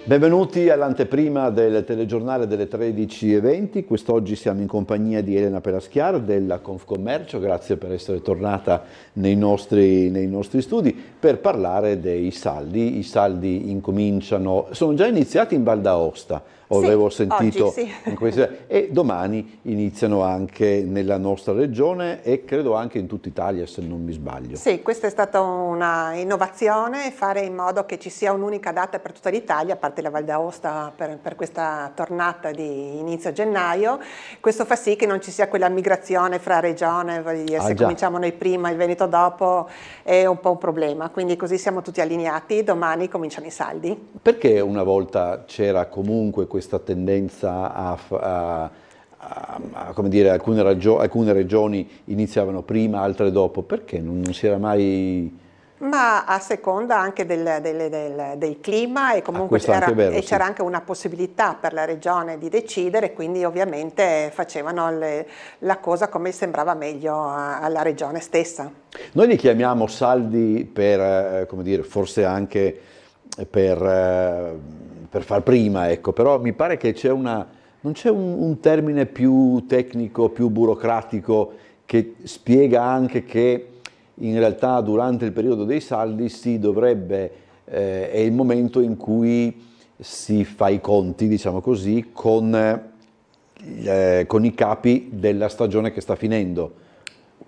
Benvenuti all'anteprima del telegiornale delle 13:20. Quest'oggi siamo in compagnia di Elena Pelaschiar della Confcommercio, grazie per essere tornata nei nostri studi per parlare dei saldi. I saldi sono già iniziati in Val d'Aosta, avevo sentito, oggi, sì. E domani iniziano anche nella nostra regione e credo anche in tutta Italia, se non mi sbaglio. Sì, questa è stata una innovazione, fare in modo che ci sia un'unica data per tutta l'Italia, a parte la Val d'Aosta per questa tornata di inizio gennaio. Questo fa sì che non ci sia quella migrazione fra regione, se cominciamo noi prima e il Veneto dopo è un po' un problema, quindi così siamo tutti allineati, domani cominciano i saldi. Perché una volta c'era comunque questa tendenza come dire, alcune regioni iniziavano prima, altre dopo? Perché non si era mai... Ma a seconda anche del clima e comunque c'era anche una possibilità per la regione di decidere, quindi ovviamente facevano la cosa come sembrava meglio alla regione stessa. Noi li chiamiamo saldi per, come dire, forse anche per far prima, ecco, però mi pare che non c'è un termine più tecnico, più burocratico che spiega anche che in realtà durante il periodo dei saldi è il momento in cui si fa i conti, diciamo così, con i capi della stagione che sta finendo.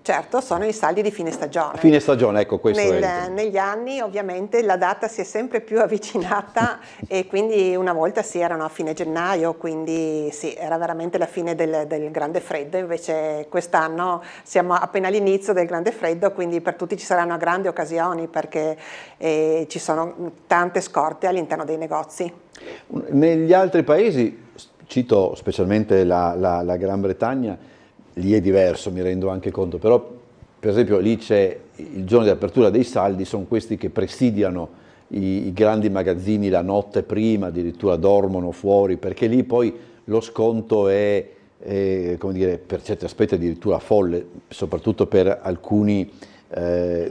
Certo, sono i saldi di fine stagione. Fine stagione, ecco, questo Negli anni ovviamente la data si è sempre più avvicinata e quindi una volta sì, erano a fine gennaio, quindi sì, era veramente la fine del grande freddo, invece quest'anno siamo appena all'inizio del grande freddo, quindi per tutti ci saranno grandi occasioni perché ci sono tante scorte all'interno dei negozi. Negli altri paesi, cito specialmente la Gran Bretagna, lì è diverso, mi rendo anche conto, però per esempio lì c'è il giorno di apertura dei saldi, sono questi che presidiano i grandi magazzini la notte prima, addirittura dormono fuori, perché lì poi lo sconto è come dire, per certi aspetti addirittura folle, soprattutto per alcuni,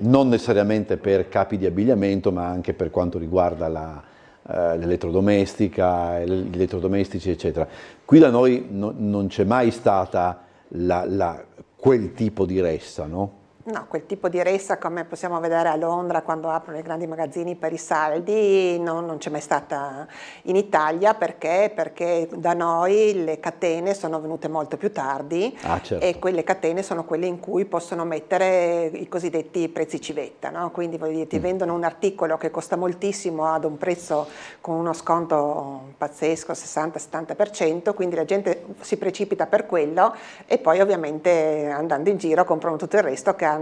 non necessariamente per capi di abbigliamento, ma anche per quanto riguarda l'elettrodomestica, gli elettrodomestici, eccetera. Qui da noi non c'è mai stata quel tipo di ressa, no? No, quel tipo di ressa come possiamo vedere a Londra quando aprono i grandi magazzini per i saldi non c'è mai stata in Italia perché da noi le catene sono venute molto più tardi certo. E quelle catene sono quelle in cui possono mettere i cosiddetti prezzi civetta, no? Quindi voglio dire, ti vendono un articolo che costa moltissimo ad un prezzo con uno sconto pazzesco, 60-70%, quindi la gente si precipita per quello e poi ovviamente andando in giro comprano tutto il resto che hanno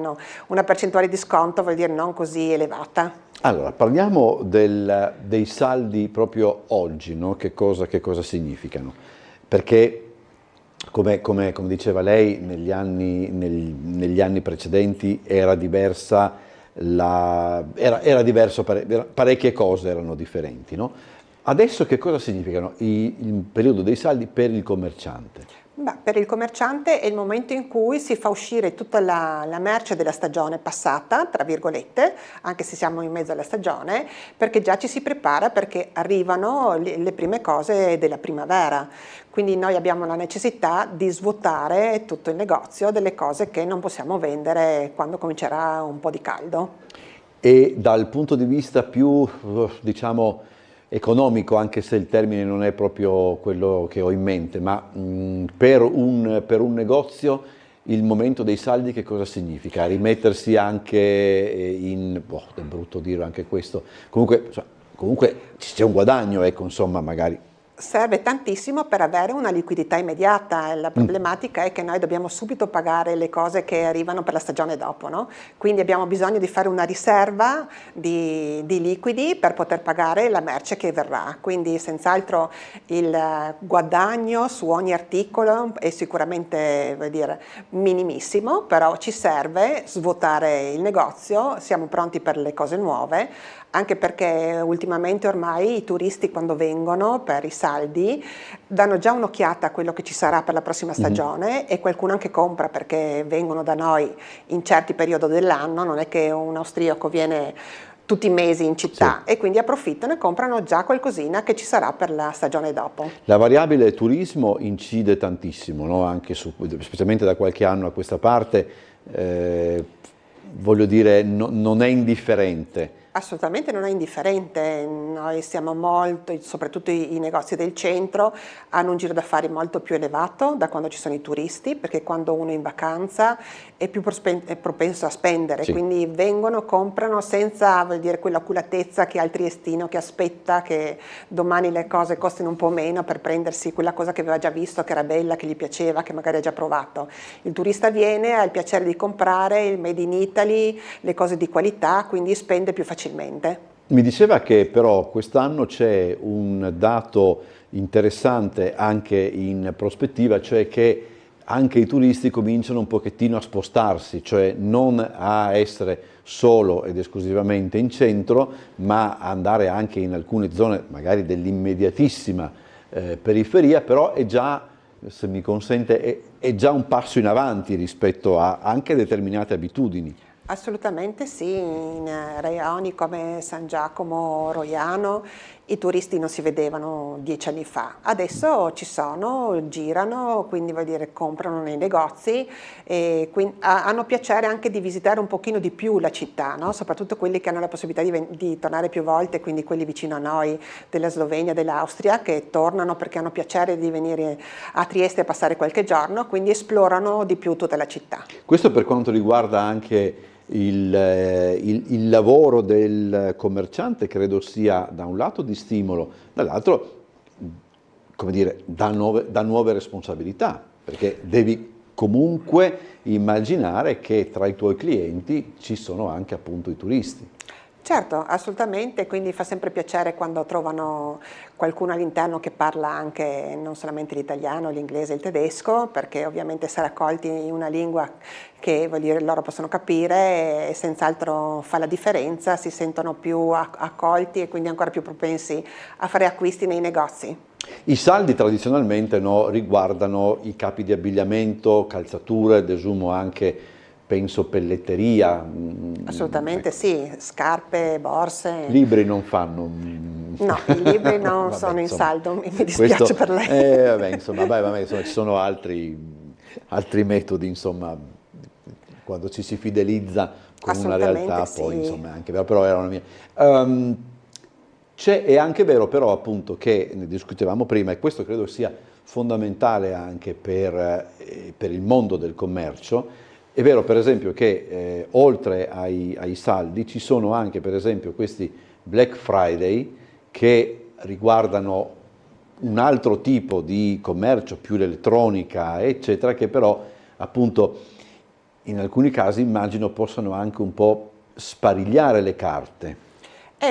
una percentuale di sconto, vuol dire non così elevata. Allora, parliamo dei saldi proprio oggi, no? Che cosa significano? Perché, come diceva lei, negli anni precedenti era diverso, parecchie cose erano differenti, no? Adesso che cosa significano il periodo dei saldi per il commerciante? Per il commerciante è il momento in cui si fa uscire tutta la merce della stagione passata, tra virgolette, anche se siamo in mezzo alla stagione, perché già ci si prepara perché arrivano le prime cose della primavera. Quindi noi abbiamo la necessità di svuotare tutto il negozio delle cose che non possiamo vendere quando comincerà un po' di caldo. E dal punto di vista più, diciamo, economico, anche se il termine non è proprio quello che ho in mente, ma per un negozio il momento dei saldi che cosa significa? Rimettersi anche è brutto dire anche questo, comunque c'è un guadagno, ecco, insomma, magari. Serve tantissimo per avere una liquidità immediata. La problematica è che noi dobbiamo subito pagare le cose che arrivano per la stagione dopo, no? Quindi abbiamo bisogno di fare una riserva di liquidi per poter pagare la merce che verrà. Quindi senz'altro il guadagno su ogni articolo è sicuramente, vuol dire, minimissimo, però ci serve svuotare il negozio, siamo pronti per le cose nuove, anche perché ultimamente ormai i turisti quando vengono per i saldi saldi, danno già un'occhiata a quello che ci sarà per la prossima stagione e qualcuno anche compra perché vengono da noi in certi periodi dell'anno, non è che un austriaco viene tutti i mesi in città, Sì. e quindi approfittano e comprano già qualcosina che ci sarà per la stagione dopo. La variabile turismo incide tantissimo, no? Anche specialmente da qualche anno a questa parte, voglio dire, non è indifferente. Assolutamente non è indifferente, noi siamo molto, soprattutto i negozi del centro, hanno un giro d'affari molto più elevato da quando ci sono i turisti, perché quando uno è in vacanza è più è propenso a spendere, Sì. quindi vengono, comprano senza, voglio dire, quell'oculatezza che ha il triestino che aspetta che domani le cose costino un po' meno per prendersi quella cosa che aveva già visto, che era bella, che gli piaceva, che magari ha già provato. Il turista viene, ha il piacere di comprare il Made in Italy, le cose di qualità, quindi spende più facilmente. Mi diceva che però quest'anno c'è un dato interessante anche in prospettiva, cioè che anche i turisti cominciano un pochettino a spostarsi, cioè non a essere solo ed esclusivamente in centro, ma andare anche in alcune zone magari dell'immediatissima periferia, però è già, se mi consente, è già un passo in avanti rispetto a anche determinate abitudini. Assolutamente sì, in raioni come San Giacomo, Roiano, i turisti non si vedevano 10 anni fa, adesso ci sono, girano, quindi vuol dire comprano nei negozi e hanno piacere anche di visitare un pochino di più la città, no? Soprattutto quelli che hanno la possibilità di tornare più volte, quindi quelli vicino a noi della Slovenia, dell'Austria, che tornano perché hanno piacere di venire a Trieste a passare qualche giorno, quindi esplorano di più tutta la città. Questo per quanto riguarda anche il lavoro del commerciante, credo sia da un lato di stimolo, dall'altro, come dire, da nuove responsabilità, perché devi comunque immaginare che tra i tuoi clienti ci sono anche appunto i turisti. Certo, assolutamente, quindi fa sempre piacere quando trovano qualcuno all'interno che parla anche non solamente l'italiano, l'inglese e il tedesco, perché ovviamente essere accolti in una lingua che vuol dire loro possono capire e senz'altro fa la differenza, si sentono più accolti e quindi ancora più propensi a fare acquisti nei negozi. I saldi tradizionalmente, no, riguardano i capi di abbigliamento, calzature, desumo anche, penso, pelletteria. Assolutamente Ecco. sì, scarpe, borse. Libri non fanno. No, i libri non Vabbè, sono in insomma, saldo, mi dispiace per lei. Vabbè, insomma, insomma, ci sono altri metodi, insomma, quando ci si fidelizza con una realtà, sì. poi insomma, è anche vero, però era una mia. È anche vero però appunto che, ne discutevamo prima, e questo credo sia fondamentale anche per il mondo del commercio. È vero per esempio che oltre ai saldi ci sono anche per esempio questi Black Friday che riguardano un altro tipo di commercio, più l'elettronica eccetera, che però appunto in alcuni casi immagino possano anche un po' sparigliare le carte.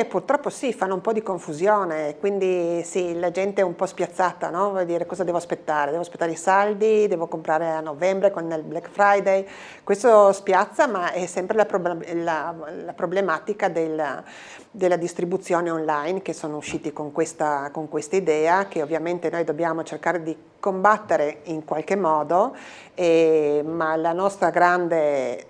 Purtroppo sì, fanno un po' di confusione, quindi sì, la gente è un po' spiazzata, no? Vuol dire cosa devo aspettare? Devo aspettare i saldi, devo comprare a novembre con il Black Friday. Questo spiazza, ma è sempre la problematica della distribuzione online, che sono usciti con questa idea, che ovviamente noi dobbiamo cercare di combattere in qualche modo, ma la nostra grande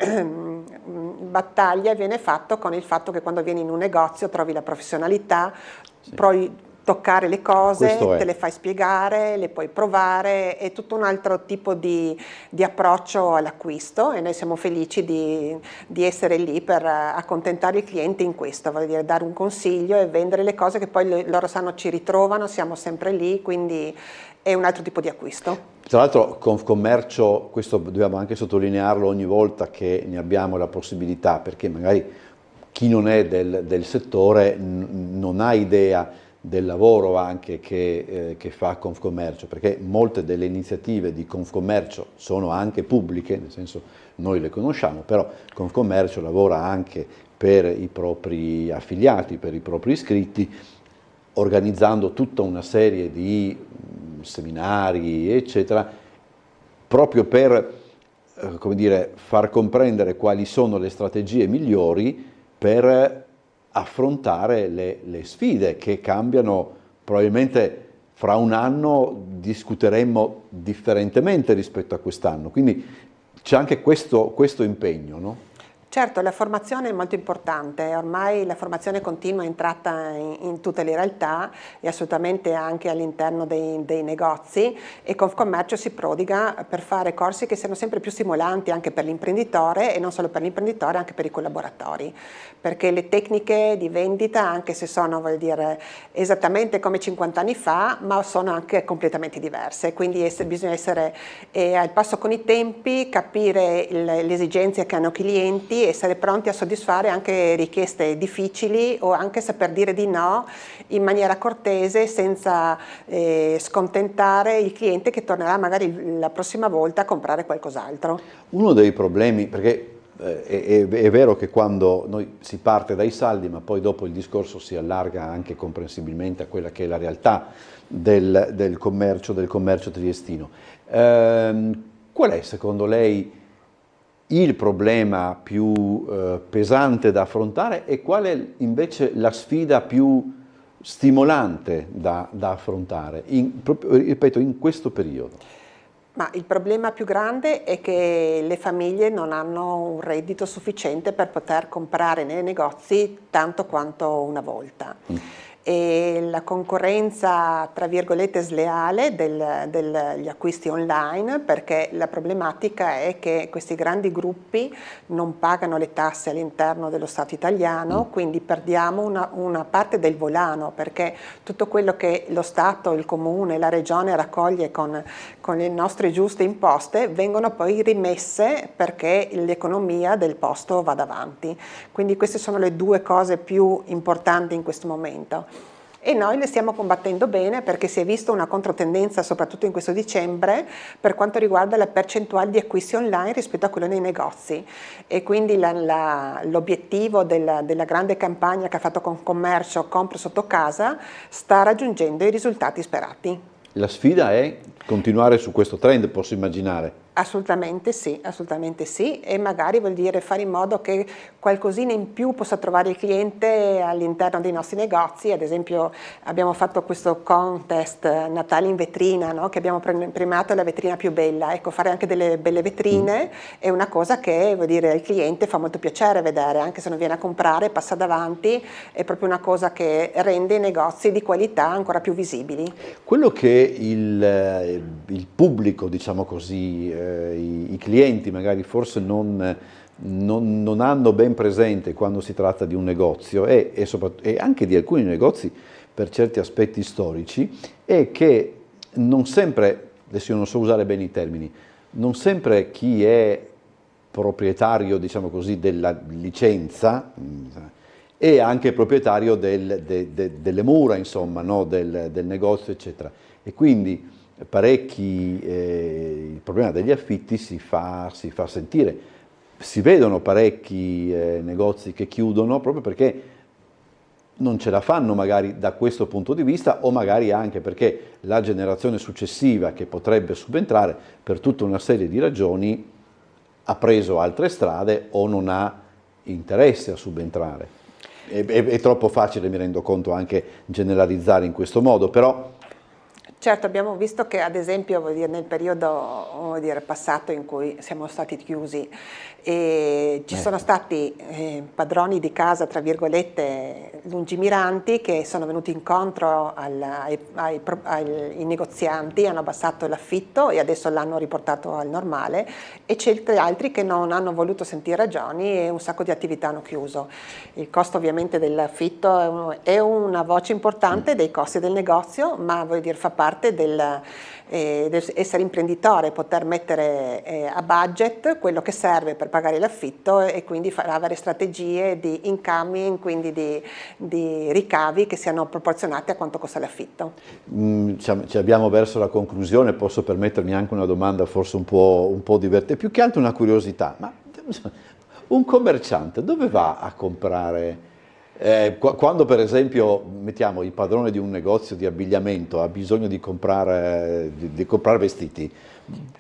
battaglia viene fatta con il fatto che quando vieni in un negozio trovi la professionalità, Sì. puoi toccare le cose, Questo è. te le fai spiegare, le puoi provare, è tutto un altro tipo di approccio all'acquisto e noi siamo felici di essere lì per accontentare il cliente in questo, vuol dire dare un consiglio e vendere le cose che poi loro sanno ci ritrovano, siamo sempre lì, quindi è un altro tipo di acquisto. Tra l'altro Confcommercio, questo dobbiamo anche sottolinearlo ogni volta che ne abbiamo la possibilità, perché magari chi non è del settore non ha idea del lavoro anche che fa Confcommercio, perché molte delle iniziative di Confcommercio sono anche pubbliche, nel senso noi le conosciamo, però Confcommercio lavora anche per i propri affiliati, per i propri iscritti, organizzando tutta una serie di seminari, eccetera, proprio per come dire, far comprendere quali sono le strategie migliori per affrontare le sfide che cambiano probabilmente fra un anno discuteremmo differentemente rispetto a quest'anno, quindi c'è anche questo impegno, no? Certo, la formazione è molto importante, ormai la formazione continua è entrata in tutte le realtà e assolutamente anche all'interno dei negozi, e Confcommercio si prodiga per fare corsi che siano sempre più stimolanti anche per l'imprenditore, e non solo per l'imprenditore, anche per i collaboratori, perché le tecniche di vendita, anche se sono, voglio dire, esattamente come 50 anni fa, ma sono anche completamente diverse, quindi bisogna essere al passo con i tempi, capire le esigenze che hanno i clienti, essere pronti a soddisfare anche richieste difficili, o anche saper dire di no in maniera cortese, senza scontentare il cliente che tornerà magari la prossima volta a comprare qualcos'altro. Uno dei problemi, perché è vero che quando noi si parte dai saldi, ma poi dopo il discorso si allarga anche comprensibilmente a quella che è la realtà del commercio triestino. Qual è secondo lei il problema più pesante da affrontare, e qual è invece la sfida più stimolante da affrontare, ripeto, in questo periodo? Ma il problema più grande è che le famiglie non hanno un reddito sufficiente per poter comprare nei negozi tanto quanto una volta. E la concorrenza, tra virgolette, sleale degli acquisti online, perché la problematica è che questi grandi gruppi non pagano le tasse all'interno dello Stato italiano, quindi perdiamo una parte del volano, perché tutto quello che lo Stato, il Comune, la Regione raccoglie con le nostre giuste imposte vengono poi rimesse perché l'economia del posto vada avanti. Quindi queste sono le due cose più importanti in questo momento. E noi le stiamo combattendo bene, perché si è visto una controtendenza, soprattutto in questo dicembre, per quanto riguarda la percentuale di acquisti online rispetto a quello nei negozi. E quindi l'obiettivo della grande campagna che ha fatto Confcommercio, Compro sotto casa, sta raggiungendo i risultati sperati. La sfida è continuare su questo trend, posso immaginare. Assolutamente sì, e magari vuol dire fare in modo che qualcosina in più possa trovare il cliente all'interno dei nostri negozi. Ad esempio abbiamo fatto questo contest Natale in vetrina, no? Che abbiamo premiato la vetrina più bella. Ecco, fare anche delle belle vetrine è una cosa che, vuol dire, al cliente fa molto piacere vedere, anche se non viene a comprare, passa davanti, è proprio una cosa che rende i negozi di qualità ancora più visibili. Quello che il pubblico, diciamo così, i clienti magari forse non hanno ben presente quando si tratta di un negozio, e anche di alcuni negozi per certi aspetti storici, è che non sempre, adesso io non so usare bene i termini, non sempre chi è proprietario, diciamo così, della licenza è anche proprietario delle mura, insomma, no? del negozio, eccetera. E quindi il problema degli affitti si fa sentire. Si vedono parecchi negozi che chiudono proprio perché non ce la fanno magari da questo punto di vista, o magari anche perché la generazione successiva che potrebbe subentrare per tutta una serie di ragioni ha preso altre strade o non ha interesse a subentrare. È troppo facile, mi rendo conto, anche generalizzare in questo modo, però... Certo, abbiamo visto che, ad esempio, nel periodo passato in cui siamo stati chiusi, ci sono stati padroni di casa, tra virgolette, lungimiranti, che sono venuti incontro ai negozianti, hanno abbassato l'affitto e adesso l'hanno riportato al normale, e certi altri che non hanno voluto sentire ragioni e un sacco di attività hanno chiuso. Il costo ovviamente dell'affitto è una voce importante dei costi del negozio, ma vuol dire fa parte del essere imprenditore, poter mettere a budget quello che serve per pagare l'affitto, e quindi avere strategie di incoming, quindi di ricavi che siano proporzionati a quanto costa l'affitto. Ci abbiamo verso la conclusione, posso permettermi anche una domanda forse un po' divertente, più che altro una curiosità, ma un commerciante dove va a comprare? Quando per esempio, mettiamo, il padrone di un negozio di abbigliamento ha bisogno di comprare vestiti,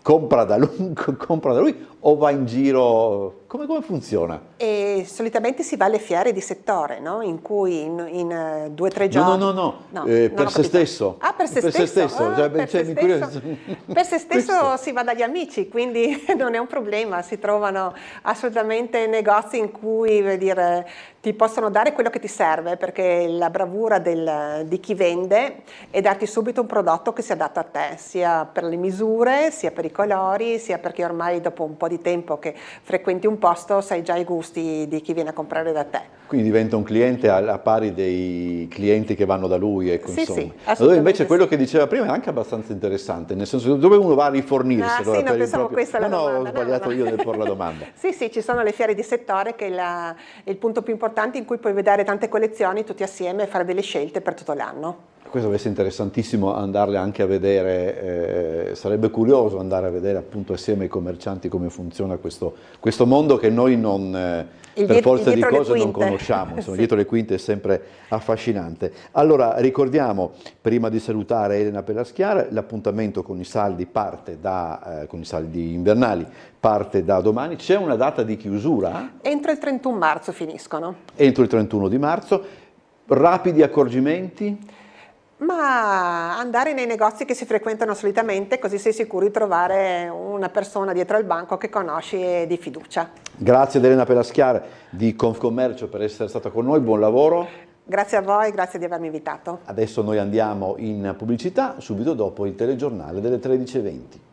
compra da lui o va in giro? Come funziona? E solitamente si va alle fiere di settore, no? In cui in 2 o 3 giorni... No, per se stesso. Ah, per se stesso. Per se stesso si va dagli amici, quindi non è un problema, si trovano assolutamente negozi in cui, vuol dire, ti possono dare quello che ti serve, perché la bravura di chi vende è darti subito un prodotto che si adatta a te, sia per le misure, sia per i colori, sia perché ormai dopo un po' di tempo che frequenti un posto sai già i gusti di chi viene a comprare da te. Quindi diventa un cliente a pari dei clienti che vanno da lui. Ecco, sì, insomma. Sì, dove invece quello che diceva prima è anche abbastanza interessante, nel senso dove uno va a rifornirsi. Sì, non pensavo questa la domanda. No, ho sbagliato io nel porre la domanda. Sì, ci sono le fiere di settore che è il punto più importante in cui puoi vedere tante collezioni tutti assieme e fare delle scelte per tutto l'anno. Questo deve essere interessantissimo andarle anche a vedere, sarebbe curioso andare a vedere appunto assieme ai commercianti come funziona questo mondo che noi non, per forza di cose non conosciamo, insomma, sì. Dietro le quinte è sempre affascinante. Allora ricordiamo, prima di salutare Elena Pelaschiara, l'appuntamento con i saldi con i saldi invernali parte da domani. C'è una data di chiusura? Entro il 31 marzo finiscono. Entro il 31 di marzo. Rapidi accorgimenti? Ma andare nei negozi che si frequentano solitamente, così sei sicuro di trovare una persona dietro al banco che conosci e di fiducia. Grazie ad Elena Pelaschiara di Confcommercio per essere stata con noi, buon lavoro. Grazie a voi, grazie di avermi invitato. Adesso noi andiamo in pubblicità, subito dopo il telegiornale delle 13:20.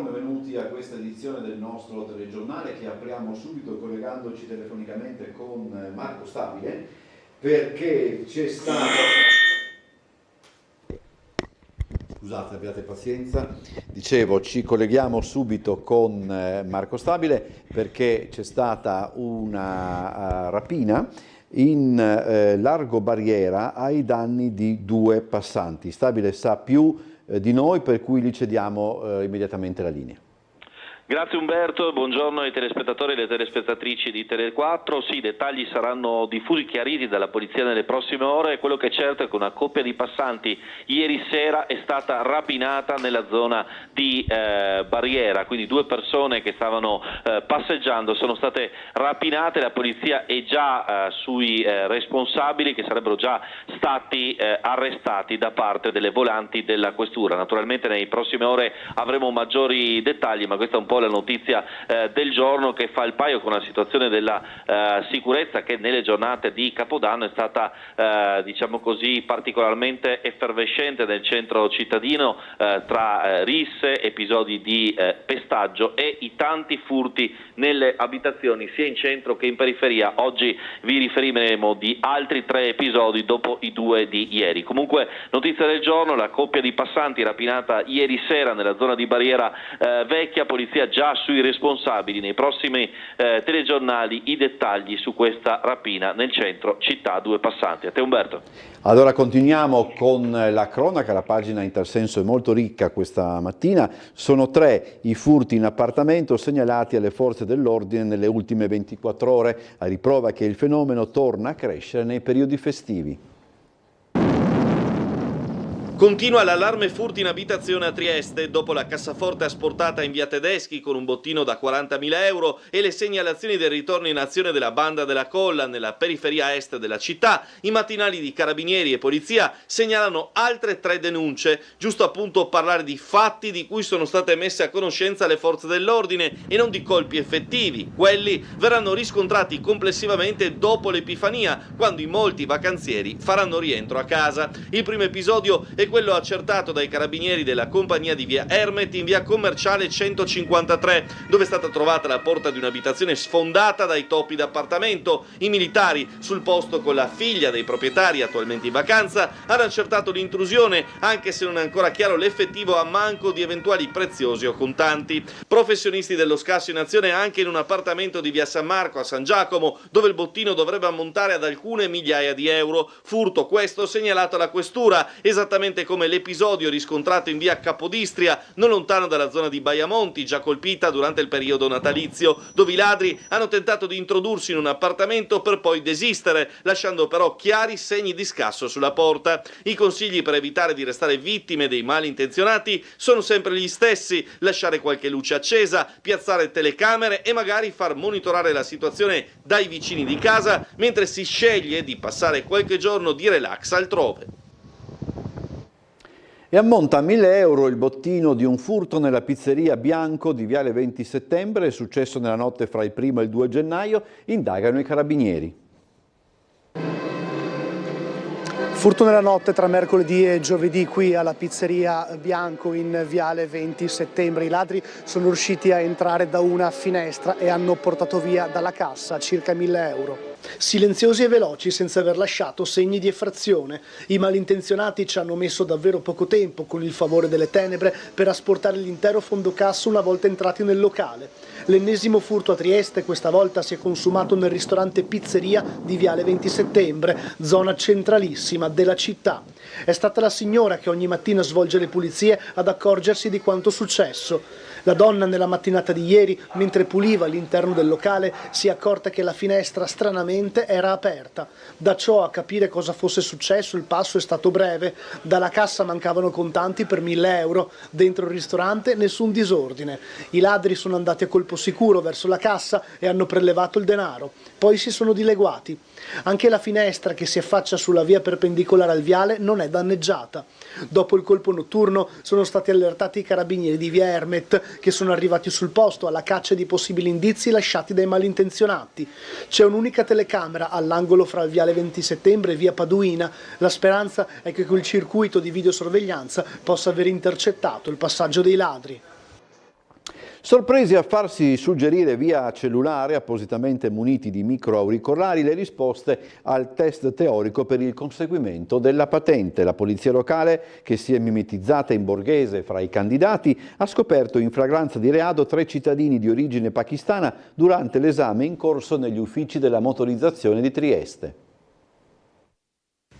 Benvenuti a questa edizione del nostro telegiornale che apriamo subito collegandoci telefonicamente con Marco Stabile, perché c'è stato... Scusate, abbiate pazienza. Dicevo, ci colleghiamo subito con Marco Stabile perché c'è stata una rapina in largo Barriera ai danni di 2 passanti. Stabile sa più di noi, per cui gli cediamo immediatamente la linea. Grazie Umberto, buongiorno ai telespettatori e alle telespettatrici di Tele4. Sì, i dettagli saranno diffusi, chiariti dalla polizia nelle prossime ore. Quello che è certo è che una coppia di passanti ieri sera è stata rapinata nella zona di Barriera, quindi 2 persone che stavano passeggiando sono state rapinate. La polizia è già sui responsabili, che sarebbero già stati arrestati da parte delle volanti della questura. Naturalmente nelle prossime ore avremo maggiori dettagli, ma questa è un po' la notizia del giorno, che fa il paio con la situazione della sicurezza che nelle giornate di Capodanno è stata diciamo così particolarmente effervescente nel centro cittadino, tra risse, episodi di pestaggio e i tanti furti nelle abitazioni sia in centro che in periferia. Oggi vi riferiremo di altri 3 episodi dopo i 2 di ieri. Comunque notizia del giorno, la coppia di passanti rapinata ieri sera nella zona di Barriera Vecchia, polizia già sui responsabili. Nei prossimi telegiornali i dettagli su questa rapina nel centro città, 2 passanti. A te Umberto. Allora continuiamo con la cronaca, la pagina in tal senso è molto ricca questa mattina. Sono 3 i furti in appartamento segnalati alle forze dell'ordine nelle ultime 24 ore, a riprova che il fenomeno torna a crescere nei periodi festivi. Continua l'allarme furti in abitazione a Trieste dopo la cassaforte asportata in via Tedeschi con un bottino da 40.000 euro e le segnalazioni del ritorno in azione della banda della Colla nella periferia est della città. I mattinali di carabinieri e polizia segnalano altre 3 denunce, giusto appunto parlare di fatti di cui sono state messe a conoscenza le forze dell'ordine e non di colpi effettivi. Quelli verranno riscontrati complessivamente dopo l'Epifania, quando i molti vacanzieri faranno rientro a casa. Il primo episodio è quello accertato dai carabinieri della compagnia di via Ermet in via Commerciale 153, dove è stata trovata la porta di un'abitazione sfondata dai topi d'appartamento. I militari sul posto con la figlia dei proprietari, attualmente in vacanza, hanno accertato l'intrusione, anche se non è ancora chiaro l'effettivo ammanco di eventuali preziosi o contanti. Professionisti dello scasso in azione anche in un appartamento di via San Marco a San Giacomo, dove il bottino dovrebbe ammontare ad alcune migliaia di euro. Furto questo segnalato alla questura, esattamente come l'episodio riscontrato in via Capodistria, non lontano dalla zona di Baiamonti, già colpita durante il periodo natalizio, dove i ladri hanno tentato di introdursi in un appartamento per poi desistere, lasciando però chiari segni di scasso sulla porta. I consigli per evitare di restare vittime dei malintenzionati sono sempre gli stessi: lasciare qualche luce accesa, piazzare telecamere e magari far monitorare la situazione dai vicini di casa mentre si sceglie di passare qualche giorno di relax altrove. E ammonta a 1.000 euro il bottino di un furto nella pizzeria Bianco di Viale 20 Settembre, è successo nella notte fra il 1° e il 2 gennaio, indagano i carabinieri. Furto nella notte tra mercoledì e giovedì qui alla pizzeria Bianco in Viale 20 Settembre. I ladri sono riusciti a entrare da una finestra e hanno portato via dalla cassa circa 1.000 euro. Silenziosi e veloci, senza aver lasciato segni di effrazione. I malintenzionati ci hanno messo davvero poco tempo, con il favore delle tenebre, per asportare l'intero fondo cassa una volta entrati nel locale. L'ennesimo furto a Trieste questa volta si è consumato nel ristorante Pizzeria di Viale 20 Settembre, zona centralissima della città. È stata la signora che ogni mattina svolge le pulizie ad accorgersi di quanto successo. La donna nella mattinata di ieri, mentre puliva all'interno del locale, si è accorta che la finestra stranamente era aperta. Da ciò a capire cosa fosse successo il passo è stato breve. Dalla cassa mancavano contanti per 1.000 euro. Dentro il ristorante nessun disordine. I ladri sono andati a colpo sicuro verso la cassa e hanno prelevato il denaro. Poi si sono dileguati. Anche la finestra che si affaccia sulla via perpendicolare al viale non è danneggiata. Dopo il colpo notturno sono stati allertati i carabinieri di via Ermet, che sono arrivati sul posto alla caccia di possibili indizi lasciati dai malintenzionati. C'è un'unica telecamera all'angolo fra il Viale 20 Settembre e via Paduina. La speranza è che quel circuito di videosorveglianza possa aver intercettato il passaggio dei ladri. Sorpresi a farsi suggerire via cellulare, appositamente muniti di microauricolari, le risposte al test teorico per il conseguimento della patente. La polizia locale, che si è mimetizzata in borghese fra i candidati, ha scoperto in flagranza di reato 3 cittadini di origine pakistana durante l'esame in corso negli uffici della motorizzazione di Trieste.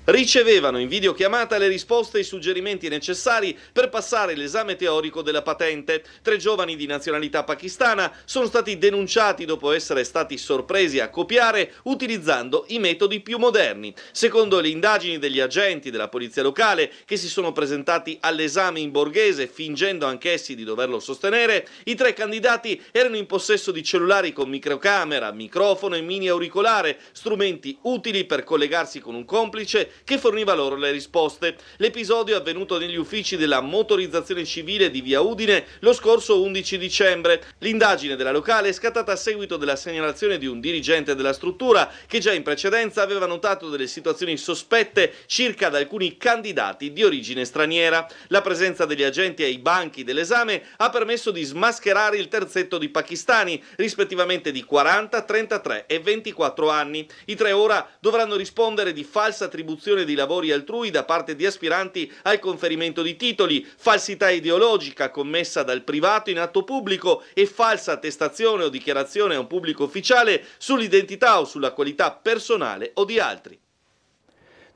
Ricevevano in videochiamata le risposte e i suggerimenti necessari per passare l'esame teorico della patente. 3 giovani di nazionalità pakistana sono stati denunciati dopo essere stati sorpresi a copiare utilizzando i metodi più moderni. Secondo le indagini degli agenti della polizia locale, che si sono presentati all'esame in borghese fingendo anch'essi di doverlo sostenere, i 3 candidati erano in possesso di cellulari con microcamera, microfono e mini auricolare, strumenti utili per collegarsi con un complice che forniva loro le risposte. L'episodio è avvenuto negli uffici della motorizzazione civile di via Udine lo scorso 11 dicembre. L'indagine della locale è scattata a seguito della segnalazione di un dirigente della struttura che già in precedenza aveva notato delle situazioni sospette circa ad alcuni candidati di origine straniera. La presenza degli agenti ai banchi dell'esame ha permesso di smascherare il terzetto di pakistani, rispettivamente di 40, 33 e 24 anni. I 3 ora dovranno rispondere di falsa attribuzione di lavori altrui da parte di aspiranti al conferimento di titoli, falsità ideologica commessa dal privato in atto pubblico e falsa attestazione o dichiarazione a un pubblico ufficiale sull'identità o sulla qualità personale o di altri.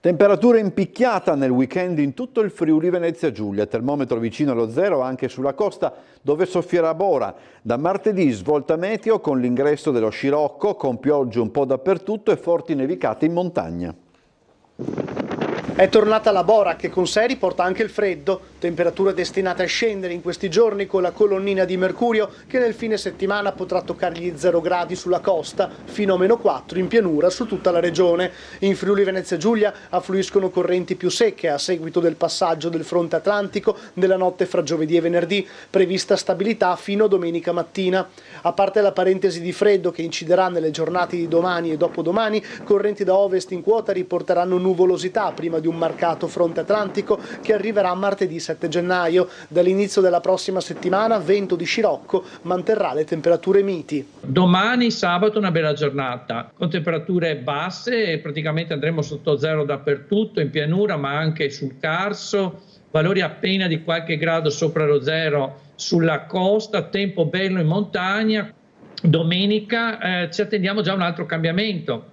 Temperatura in picchiata nel weekend in tutto il Friuli Venezia Giulia, termometro vicino allo zero anche sulla costa dove soffierà Bora. Da martedì svolta meteo con l'ingresso dello scirocco, con piogge un po' dappertutto e forti nevicate in montagna. È tornata la Bora che con sé riporta anche il freddo, temperature destinate a scendere in questi giorni con la colonnina di mercurio che nel fine settimana potrà toccare gli 0 gradi sulla costa fino a -4 in pianura su tutta la regione. In Friuli Venezia Giulia affluiscono correnti più secche a seguito del passaggio del fronte atlantico nella notte fra giovedì e venerdì, prevista stabilità fino a domenica mattina. A parte la parentesi di freddo che inciderà nelle giornate di domani e dopodomani, correnti da ovest in quota riporteranno nuvolosità prima di un marcato fronte atlantico che arriverà martedì 7 gennaio. Dall'inizio della prossima settimana vento di scirocco manterrà le temperature miti. Domani sabato una bella giornata con temperature basse e praticamente andremo sotto zero dappertutto, in pianura ma anche sul Carso, valori appena di qualche grado sopra lo zero sulla costa, tempo bello in montagna. Domenica ci attendiamo già un altro cambiamento,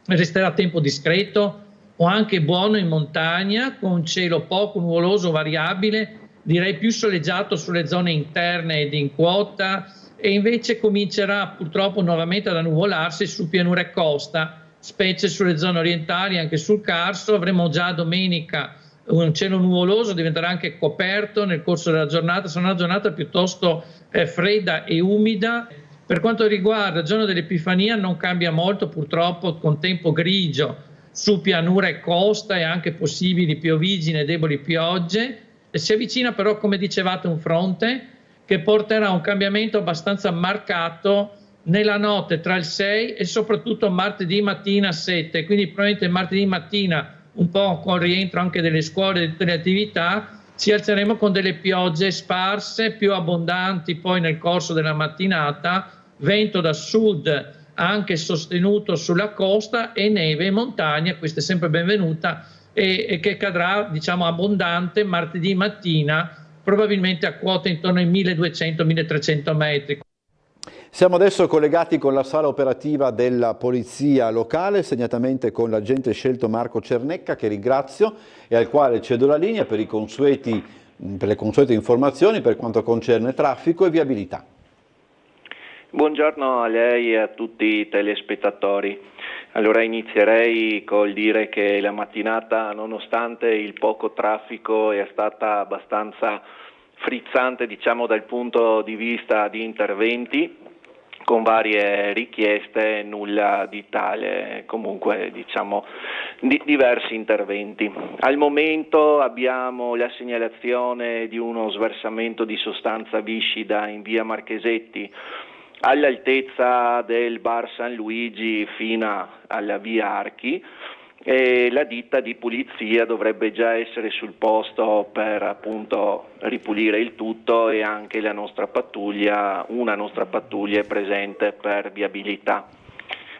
resterà tempo discreto o anche buono in montagna con cielo poco nuvoloso variabile, direi più soleggiato sulle zone interne ed in quota, e invece comincerà purtroppo nuovamente ad annuvolarsi su pianura e costa, specie sulle zone orientali, anche sul Carso. Avremo già domenica un cielo nuvoloso, diventerà anche coperto nel corso della giornata, sarà una giornata piuttosto fredda e umida. Per quanto riguarda il giorno dell'Epifania non cambia molto purtroppo, con tempo grigio su pianura e costa e anche possibili piovigine e deboli piogge. Si avvicina però, come dicevate, un fronte che porterà un cambiamento abbastanza marcato nella notte tra il 6 e soprattutto martedì mattina 7, quindi probabilmente martedì mattina, un po' con rientro anche delle scuole e di tutte le attività, ci alzeremo con delle piogge sparse, più abbondanti poi nel corso della mattinata, vento da sud anche sostenuto sulla costa e neve in montagna, questa è sempre benvenuta, e che cadrà, diciamo, abbondante martedì mattina, probabilmente a quote intorno ai 1200-1300 metri. Siamo adesso collegati con la sala operativa della Polizia Locale, segnatamente con l'agente scelto Marco Cernecca, che ringrazio e al quale cedo la linea per le consuete informazioni per quanto concerne traffico e viabilità. Buongiorno a lei e a tutti i telespettatori. Allora inizierei col dire che la mattinata, nonostante il poco traffico, è stata abbastanza frizzante, diciamo, dal punto di vista di interventi, con varie richieste, nulla di tale, comunque diciamo diversi interventi. Al momento abbiamo la segnalazione di uno sversamento di sostanza viscida in via Marchesetti, all'altezza del bar San Luigi fino alla via Archi, e la ditta di pulizia dovrebbe già essere sul posto per appunto ripulire il tutto, e anche una nostra pattuglia è presente per viabilità.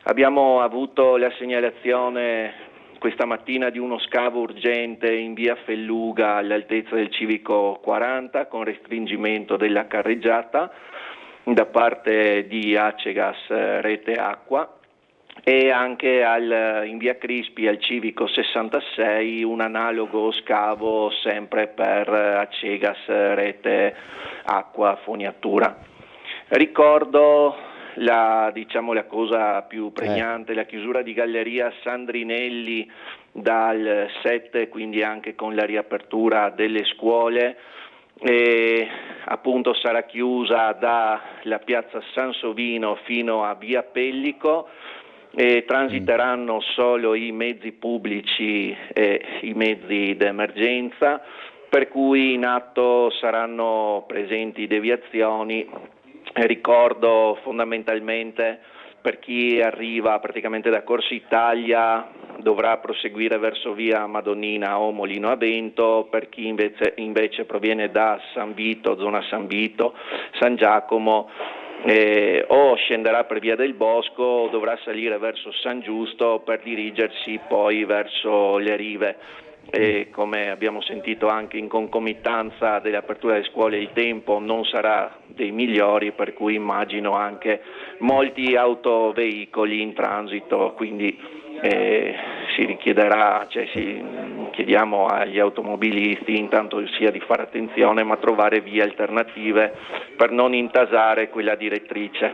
Abbiamo avuto la segnalazione questa mattina di uno scavo urgente in via Felluga all'altezza del civico 40 con restringimento della carreggiata da parte di Acegas Rete Acqua, e anche in via Crispi al civico 66 un analogo scavo sempre per Acegas Rete Acqua Fognatura. Ricordo la cosa più pregnante, la chiusura di Galleria Sandrinelli dal 7, quindi anche con la riapertura delle scuole. E appunto sarà chiusa dalla piazza Sansovino fino a via Pellico, e transiteranno solo i mezzi pubblici e i mezzi d'emergenza, per cui in atto saranno presenti deviazioni. Ricordo fondamentalmente, per chi arriva praticamente da Corso Italia dovrà proseguire verso via Madonnina o Molino a Vento, per chi invece proviene da San Vito, zona San Vito, San Giacomo, o scenderà per via del Bosco o dovrà salire verso San Giusto per dirigersi poi verso le rive. E come abbiamo sentito anche in concomitanza dell'apertura delle scuole, il tempo non sarà dei migliori, per cui immagino anche molti autoveicoli in transito, quindi chiediamo agli automobilisti intanto sia di fare attenzione, ma trovare vie alternative per non intasare quella direttrice.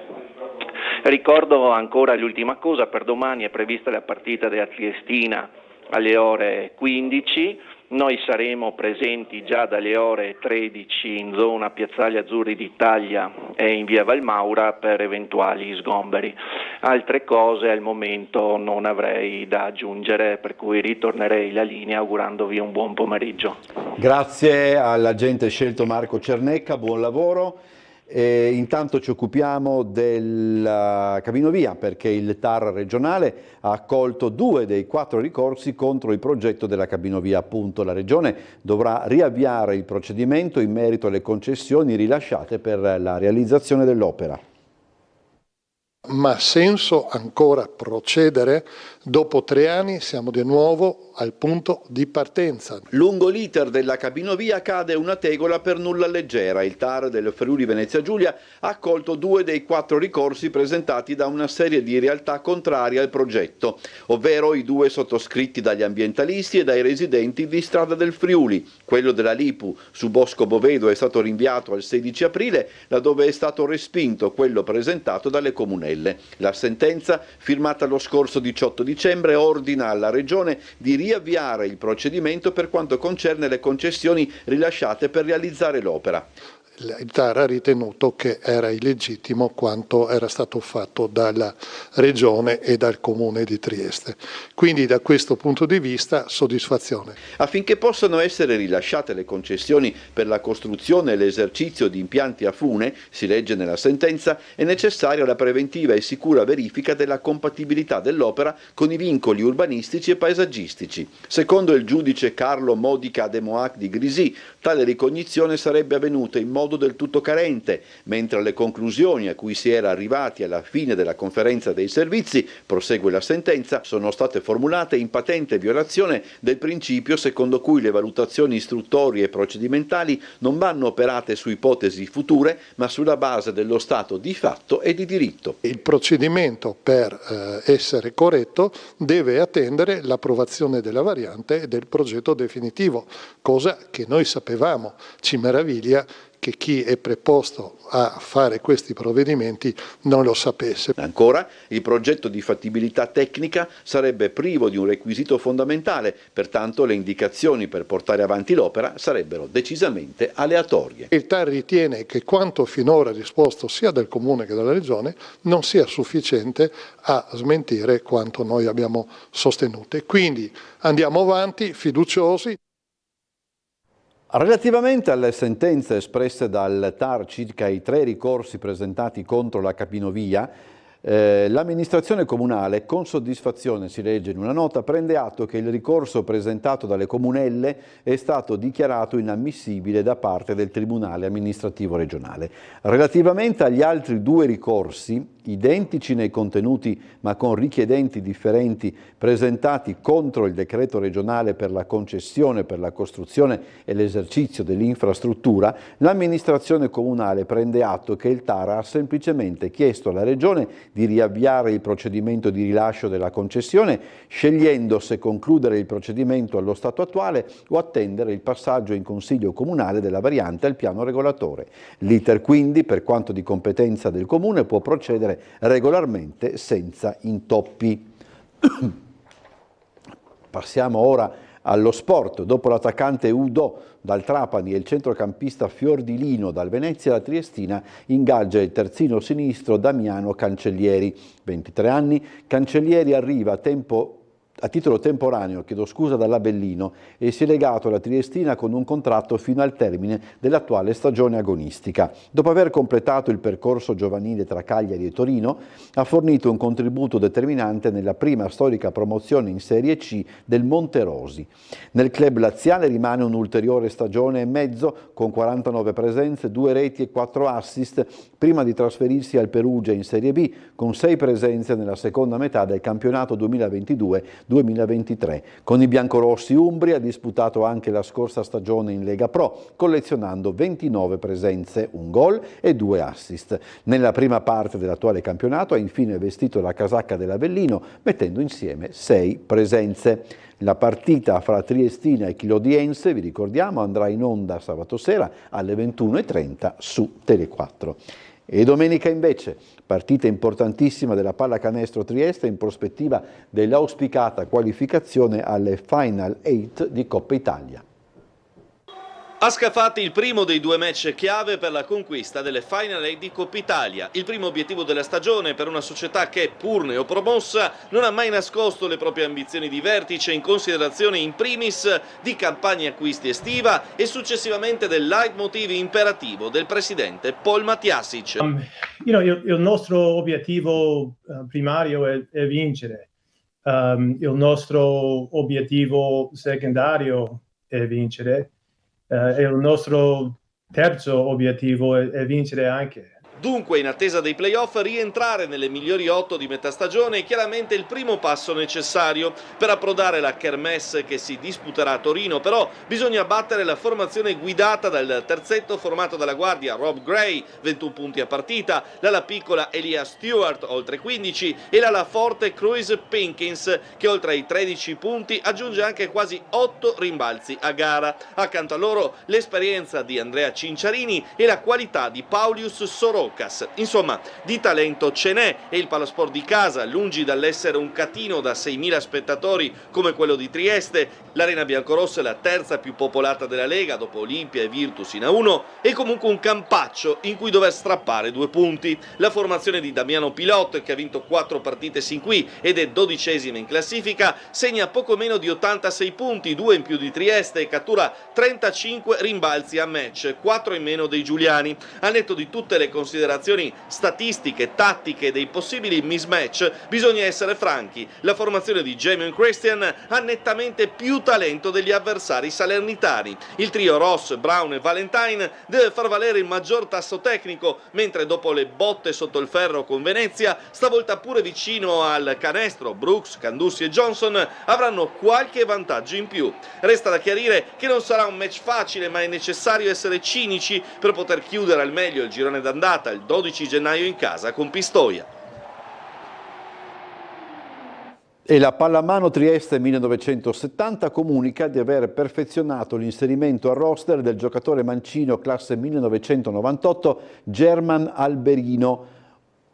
Ricordo ancora l'ultima cosa: per domani è prevista la partita della Triestina alle ore 15, Noi saremo presenti già dalle ore 13 in zona Piazzale Azzurri d'Italia e in via Valmaura per eventuali sgomberi. Altre cose al momento non avrei da aggiungere, per cui ritornerei la linea augurandovi un buon pomeriggio. Grazie all'agente scelto Marco Cernecca, buon lavoro. E intanto ci occupiamo del cabinovia, perché il TAR regionale ha accolto 2 dei 4 ricorsi contro il progetto della cabinovia. Appunto, la regione dovrà riavviare il procedimento in merito alle concessioni rilasciate per la realizzazione dell'opera. Ma ha senso ancora procedere? Dopo 3 anni siamo di nuovo al punto di partenza. Lungo l'iter della cabinovia cade una tegola per nulla leggera. Il TAR del Friuli Venezia Giulia ha accolto 2 dei 4 ricorsi presentati da una serie di realtà contrarie al progetto, ovvero i 2 sottoscritti dagli ambientalisti e dai residenti di Strada del Friuli. Quello della Lipu su Bosco Bovedo è stato rinviato al 16 aprile, laddove è stato respinto quello presentato dalle comunelle. La sentenza, firmata lo scorso 18 dicembre, ordina alla Regione di riavviare il procedimento per quanto concerne le concessioni rilasciate per realizzare l'opera. Il TAR ha ritenuto che era illegittimo quanto era stato fatto dalla Regione e dal Comune di Trieste. Quindi da questo punto di vista soddisfazione. Affinché possano essere rilasciate le concessioni per la costruzione e l'esercizio di impianti a fune, si legge nella sentenza, è necessaria la preventiva e sicura verifica della compatibilità dell'opera con i vincoli urbanistici e paesaggistici. Secondo il giudice Carlo Modica de Moac di Grisi, tale ricognizione sarebbe avvenuta in modo del tutto carente, mentre le conclusioni a cui si era arrivati alla fine della conferenza dei servizi, prosegue la sentenza, sono state formulate in patente violazione del principio secondo cui le valutazioni istruttorie e procedimentali non vanno operate su ipotesi future, ma sulla base dello stato di fatto e di diritto. Il procedimento per essere corretto deve attendere l'approvazione della variante e del progetto definitivo, cosa che noi sapevamo. Ci meraviglia che chi è preposto a fare questi provvedimenti non lo sapesse. Ancora, il progetto di fattibilità tecnica sarebbe privo di un requisito fondamentale, pertanto le indicazioni per portare avanti l'opera sarebbero decisamente aleatorie. Il TAR ritiene che quanto finora risposto sia dal Comune che dalla Regione non sia sufficiente a smentire quanto noi abbiamo sostenuto. Quindi andiamo avanti fiduciosi. Relativamente alle sentenze espresse dal TAR circa i 3 ricorsi presentati contro la cabinovia, l'amministrazione comunale, con soddisfazione, si legge in una nota, prende atto che il ricorso presentato dalle comunelle è stato dichiarato inammissibile da parte del Tribunale amministrativo regionale. Relativamente agli altri 2 ricorsi, identici nei contenuti ma con richiedenti differenti, presentati contro il decreto regionale per la concessione per la costruzione e l'esercizio dell'infrastruttura, l'amministrazione comunale prende atto che il TAR ha semplicemente chiesto alla Regione di riavviare il procedimento di rilascio della concessione, scegliendo se concludere il procedimento allo stato attuale o attendere il passaggio in Consiglio Comunale della variante al piano regolatore. L'iter quindi, per quanto di competenza del Comune, può procedere regolarmente senza intoppi. Passiamo ora allo sport. Dopo l'attaccante Udo dal Trapani e il centrocampista Fiordilino dal Venezia, la Triestina ingaggia il terzino sinistro Damiano Cancellieri. 23 anni, Cancellieri arriva a titolo temporaneo, dall'Abellino e si è legato alla Triestina con un contratto fino al termine dell'attuale stagione agonistica. Dopo aver completato il percorso giovanile tra Cagliari e Torino, ha fornito un contributo determinante nella prima storica promozione in Serie C del Monterosi. Nel club laziale rimane un'ulteriore stagione e mezzo con 49 presenze, 2 reti e 4 assist, prima di trasferirsi al Perugia in Serie B con 6 presenze nella seconda metà del campionato 2022-2023. Con i biancorossi umbri ha disputato anche la scorsa stagione in Lega Pro, collezionando 29 presenze, 1 gol e 2 assist. Nella prima parte dell'attuale campionato ha infine vestito la casacca dell'Avellino, mettendo insieme 6 presenze. La partita fra Triestina e Chilodiense, vi ricordiamo, andrà in onda sabato sera alle 21:30 su Tele4. E domenica invece, partita importantissima della Pallacanestro Trieste in prospettiva dell'auspicata qualificazione alle Final 8 di Coppa Italia. A Scafati il primo dei due match chiave per la conquista delle Final 8 di Coppa Italia, il primo obiettivo della stagione per una società che, pur neopromossa, non ha mai nascosto le proprie ambizioni di vertice in considerazione in primis di campagna acquisti estiva e successivamente del leitmotiv imperativo del presidente Paul Matjasic. Il nostro obiettivo primario è vincere, il nostro obiettivo secondario è vincere. E il nostro terzo obiettivo è vincere anche. Dunque, in attesa dei playoff, rientrare nelle migliori 8 di metà stagione è chiaramente il primo passo necessario per approdare la kermesse che si disputerà a Torino. Però bisogna battere la formazione guidata dal terzetto formato dalla guardia Rob Gray, 21 punti a partita, l'ala piccola Elia Stewart, oltre 15, e l'ala forte Chris Pinkins, che oltre ai 13 punti aggiunge anche quasi 8 rimbalzi a gara. Accanto a loro l'esperienza di Andrea Cinciarini e la qualità di Paulius Sorokas. Insomma, di talento ce n'è e il Palasport di casa, lungi dall'essere un catino da 6.000 spettatori come quello di Trieste, l'arena biancorossa è la terza più popolata della Lega dopo Olimpia e Virtus in A1, è comunque un campaccio in cui dover strappare 2 punti. La formazione di Damiano Pilot, che ha vinto 4 partite sin qui ed è 12esima in classifica, segna poco meno di 86 punti, 2 in più di Trieste, e cattura 35 rimbalzi a match, 4 in meno dei giuliani. A netto di tutte le considerazioni statistiche, tattiche, dei possibili mismatch, bisogna essere franchi: la formazione di Jamion Christian ha nettamente più talento degli avversari salernitani. Il trio Ross, Brown e Valentine deve far valere il maggior tasso tecnico, mentre dopo le botte sotto il ferro con Venezia, stavolta pure vicino al canestro, Brooks, Candussi e Johnson avranno qualche vantaggio in più. Resta da chiarire che non sarà un match facile, ma è necessario essere cinici per poter chiudere al meglio il girone d'andata il 12 gennaio in casa con Pistoia. E la Pallamano Trieste 1970 comunica di aver perfezionato l'inserimento al roster del giocatore mancino classe 1998 German Alberino,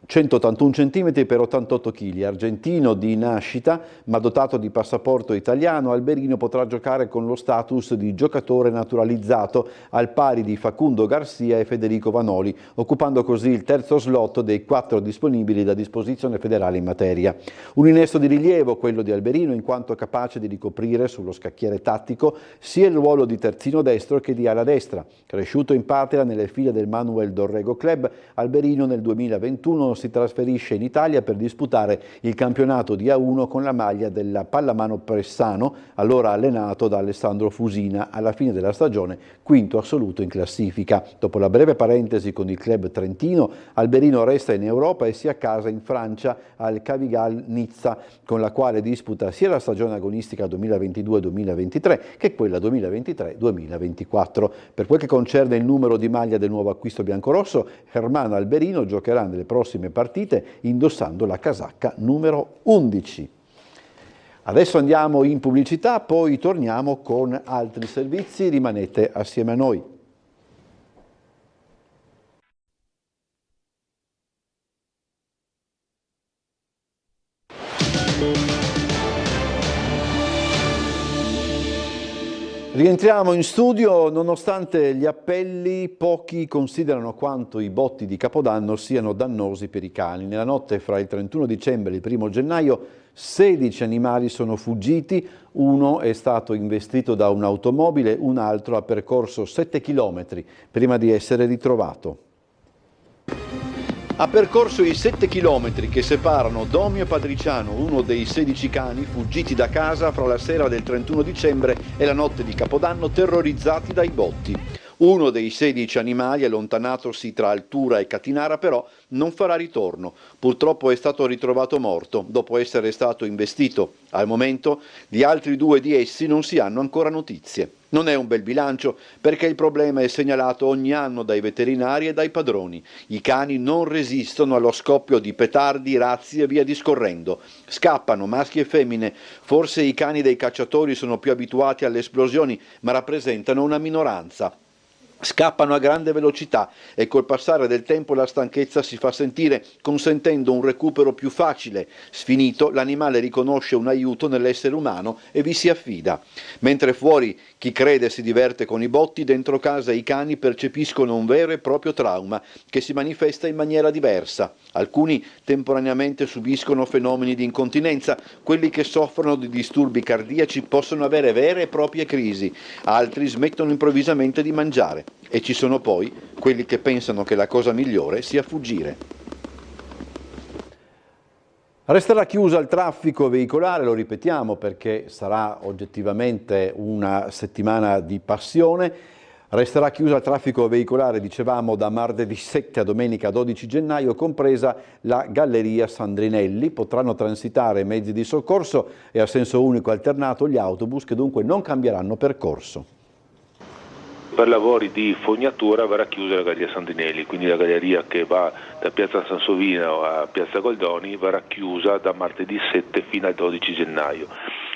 181 cm per 88 kg, argentino di nascita ma dotato di passaporto italiano. Alberino potrà giocare con lo status di giocatore naturalizzato al pari di Facundo Garcia e Federico Vanoli, occupando così il terzo slot dei 4 disponibili da disposizione federale in materia. Un innesto di rilievo quello di Alberino, in quanto capace di ricoprire sullo scacchiere tattico sia il ruolo di terzino destro che di ala destra. Cresciuto in patria nelle file del Manuel Dorrego Club, Alberino nel 2021 si trasferisce in Italia per disputare il campionato di A1 con la maglia della Pallamano Pressano, allora allenato da Alessandro Fusina, alla fine della stagione quinto assoluto in classifica. Dopo la breve parentesi con il club trentino, Alberino resta in Europa e si accasa in Francia al Cavigal Nizza, con la quale disputa sia la stagione agonistica 2022-2023 che quella 2023-2024. Per quel che concerne il numero di maglia del nuovo acquisto biancorosso, Germano Alberino giocherà nelle prossime partite indossando la casacca numero 11. Adesso andiamo in pubblicità, poi torniamo con altri servizi, rimanete assieme a noi. Rientriamo in studio. Nonostante gli appelli, pochi considerano quanto i botti di Capodanno siano dannosi per i cani. Nella notte fra il 31 dicembre e il 1 gennaio 16 animali sono fuggiti, uno è stato investito da un'automobile, un altro ha percorso 7 chilometri prima di essere ritrovato. Ha percorso i 7 chilometri che separano Domio Padriciano, uno dei 16 cani fuggiti da casa fra la sera del 31 dicembre e la notte di Capodanno, terrorizzati dai botti. Uno dei 16 animali, allontanatosi tra Altura e Catinara, però non farà ritorno. Purtroppo è stato ritrovato morto dopo essere stato investito. Al momento di altri 2 di essi non si hanno ancora notizie. Non è un bel bilancio, perché il problema è segnalato ogni anno dai veterinari e dai padroni. I cani non resistono allo scoppio di petardi, razzi e via discorrendo. Scappano maschi e femmine. Forse i cani dei cacciatori sono più abituati alle esplosioni, ma rappresentano una minoranza. Scappano a grande velocità e col passare del tempo la stanchezza si fa sentire, consentendo un recupero più facile. Sfinito, l'animale riconosce un aiuto nell'essere umano e vi si affida. Mentre fuori chi crede si diverte con i botti, dentro casa i cani percepiscono un vero e proprio trauma che si manifesta in maniera diversa. Alcuni temporaneamente subiscono fenomeni di incontinenza, quelli che soffrono di disturbi cardiaci possono avere vere e proprie crisi, altri smettono improvvisamente di mangiare. E ci sono poi quelli che pensano che la cosa migliore sia fuggire. Resterà chiusa al traffico veicolare, lo ripetiamo perché sarà oggettivamente una settimana di passione. Resterà chiusa al traffico veicolare, dicevamo, da martedì 7 a domenica 12 gennaio, compresa la Galleria Sandrinelli. Potranno transitare mezzi di soccorso e a senso unico alternato gli autobus, che dunque non cambieranno percorso. Per lavori di fognatura verrà chiusa la Galleria Sandrinelli, quindi la galleria che va da Piazza Sansovino a Piazza Goldoni verrà chiusa da martedì 7 fino al 12 gennaio.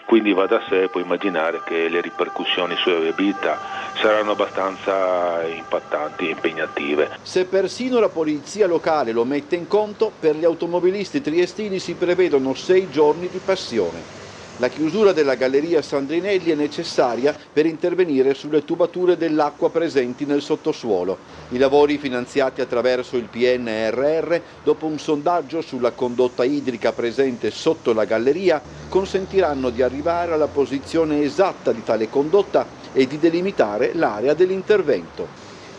Quindi va da sé, puoi immaginare che le ripercussioni sulla viabilità saranno abbastanza impattanti e impegnative. Se persino la polizia locale lo mette in conto, per gli automobilisti triestini si prevedono 6 giorni di passione. La chiusura della Galleria Sandrinelli è necessaria per intervenire sulle tubature dell'acqua presenti nel sottosuolo. I lavori finanziati attraverso il PNRR, dopo un sondaggio sulla condotta idrica presente sotto la galleria, consentiranno di arrivare alla posizione esatta di tale condotta e di delimitare l'area dell'intervento.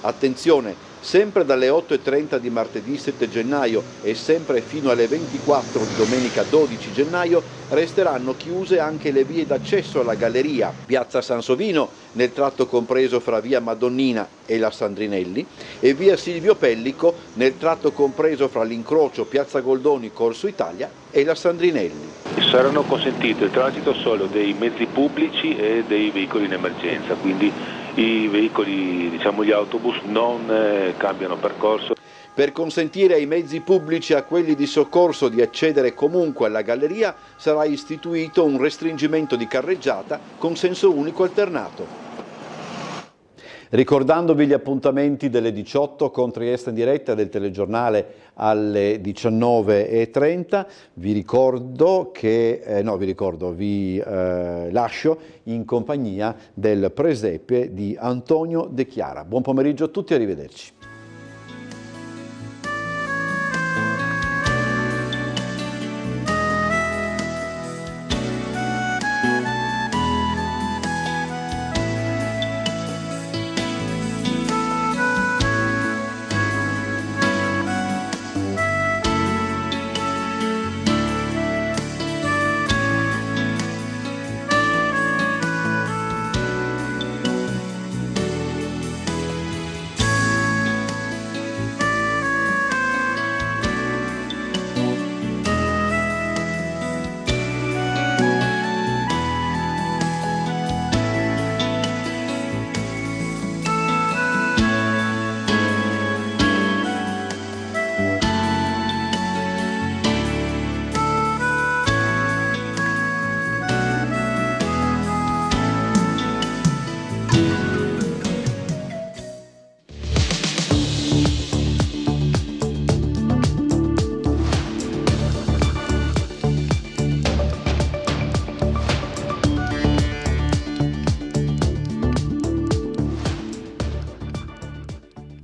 Attenzione! Sempre dalle 8:30 di martedì 7 gennaio e sempre fino alle 24 di domenica 12 gennaio resteranno chiuse anche le vie d'accesso alla galleria Piazza Sansovino nel tratto compreso fra via Madonnina e la Sandrinelli e via Silvio Pellico nel tratto compreso fra l'incrocio Piazza Goldoni Corso Italia e la Sandrinelli. Saranno consentito il transito solo dei mezzi pubblici e dei veicoli in emergenza, quindi i veicoli, diciamo gli autobus, non cambiano percorso. Per consentire ai mezzi pubblici e a quelli di soccorso di accedere comunque alla galleria sarà istituito un restringimento di carreggiata con senso unico alternato. Ricordandovi gli appuntamenti delle 18 con Trieste in diretta del telegiornale alle 19:30, vi lascio in compagnia del presepe di Antonio De Chiara. Buon pomeriggio a tutti e arrivederci.